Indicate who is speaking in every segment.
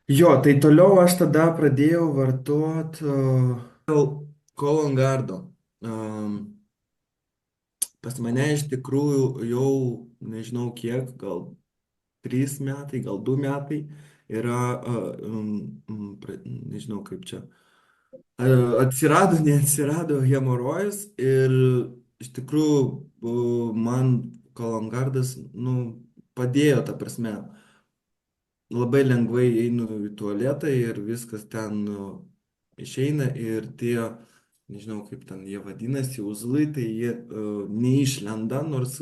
Speaker 1: Jo, tai toliau aš tada pradėjau vartot Kolongardo. Pas mane iš tikrųjų jau nežinau kiek, gal 3 metai, gal 2 metai yra, nežinau kaip čia, atsirado, neatsirado hemorojus ir iš tikrųjų man kolongardas, nu, padėjo, ta prasme, labai lengvai einu į tualetą ir viskas ten išeina ir tie, nežinau kaip ten jie vadinasi, uzlai, tai jie neišlenda, nors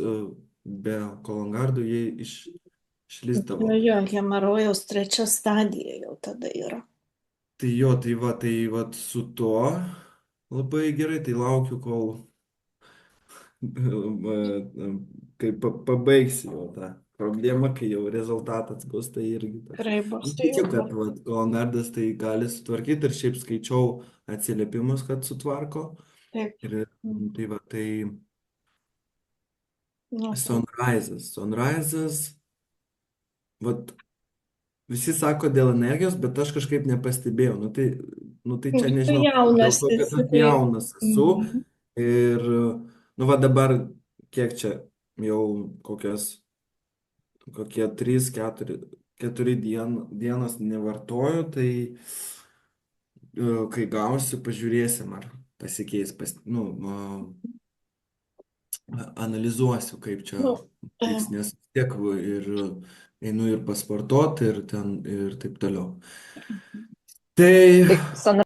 Speaker 1: be kolongardų jie išlisdavo.
Speaker 2: Jo, hemorojaus trečia stadija jau tada yra.
Speaker 1: Tai jo, tai va su tuo labai gerai, tai laukiu, kol kai pabaigsiu jau tą problemą, kai jau rezultatas bus, tai irgi toks.
Speaker 2: Tikrai bus
Speaker 1: Nu,
Speaker 2: tai
Speaker 1: tikiu,
Speaker 2: jau.
Speaker 1: kad vat, Leonardas tai gali sutvarkyti ir šiaip skaičiau atsiliepimus, kad sutvarko.
Speaker 2: Taip.
Speaker 1: Ir tai va, tai
Speaker 2: Nu,
Speaker 1: Sunrise'as. Sunrise'as, vat, visi sako dėl energijos, bet aš kažkaip nepastebėjau. Nu tai čia
Speaker 2: tu
Speaker 1: nežinau, dėl
Speaker 2: jaunas
Speaker 1: to, kad
Speaker 2: esi,
Speaker 1: aš
Speaker 2: tai.
Speaker 1: jaunas esu
Speaker 2: Mhm.
Speaker 1: ir, nu va dabar, kiek čia jau kokie 3, 4 dienos nevartoju, tai kai gausiu, pažiūrėsim, ar pasikeis, analizuosiu, kaip čia
Speaker 2: Nu, e,
Speaker 1: vyks, nes tiek ir einu ir pasportuoti, ir ten, ir taip toliau. Tai
Speaker 3: Tai San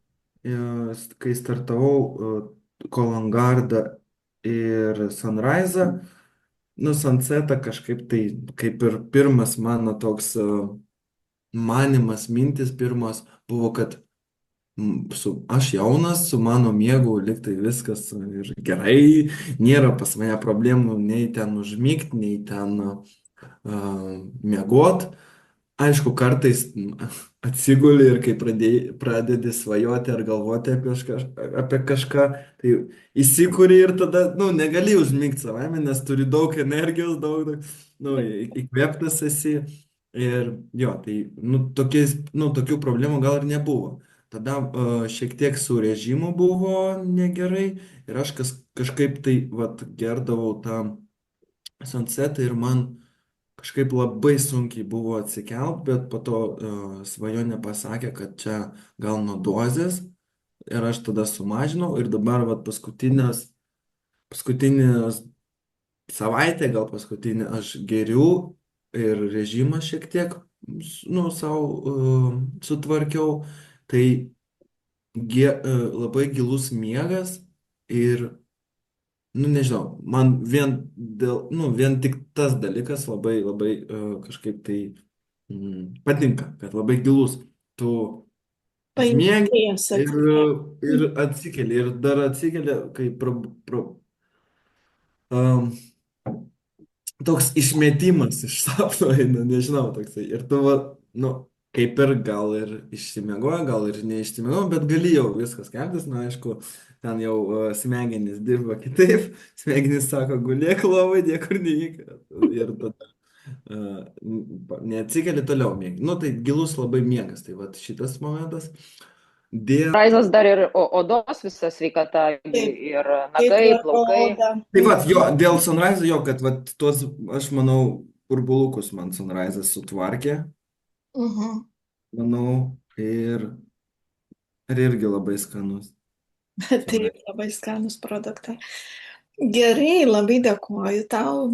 Speaker 1: kai startavau Kolangardą ir Sunrise'ą, nu, Sunsetą kažkaip tai, kaip ir pirmas mano toks manimas, mintis pirmos buvo, kad aš jaunas, su mano miegu liktai viskas ir gerai, nėra pas mane problemų nei ten užmigti, nei ten miegot. Aišku, kartais atsiguli ir kai pradedi svajoti ar galvoti apie kažką, tai įsikuri ir tada, nu, negali užmigti savame, nes turi daug energijos, nu, įkvėptas esi. Ir jo, tai, nu, tokių problemų gal ir nebuvo. Tada šiek tiek su režimu buvo negerai ir aš kažkaip tai, vat, gerdavau tą sunsetą ir man kažkaip labai sunkiai buvo atsikelt, bet po to svajonė pasakė, kad čia gal nuo dozės ir aš tada sumažinau ir dabar vat, paskutinės savaitę, gal paskutinį aš geriu ir režimą šiek tiek, nu, savo sutvarkiau. Tai labai gilus miegas ir, nu nežinau, man vien tik tas dalykas labai labai kažkaip tai patinka, kad labai gilus. Tu užmiegi
Speaker 2: pailsėjęs
Speaker 1: ir,
Speaker 2: atsikeli.
Speaker 1: ir atsikeli, ir dar atsikeli, kai um, toks išmetimas iš sapno eina, nežinau, toksai. Ir tu, va, nu, kaip ir gal ir išsimiegojo, gal ir neišsimiegojo, bet gali jau viskas keltis, na, aišku, ten jau smegenys dirba kitaip, smegenys sako, gulėk lovai, niekur neįk. Ir tada neatsikeli toliau miegi. Nu, tai gilus labai miegas, tai va šitas momentas. Dėl
Speaker 3: Raizas dar ir odos visa sveikata,
Speaker 2: Taip,
Speaker 3: ir
Speaker 2: kaip
Speaker 3: nagai,
Speaker 2: ir
Speaker 3: plaukai.
Speaker 2: oda.
Speaker 1: Tai va, jo, dėl Sunrise, jo, kad va, tuos, aš manau, burbulukus man Sunrise sutvarkė,
Speaker 2: Mhm.
Speaker 1: manau, ir irgi labai skanus.
Speaker 2: Taip, labai skanus produktai. Gerai, labai dėkuoju tau.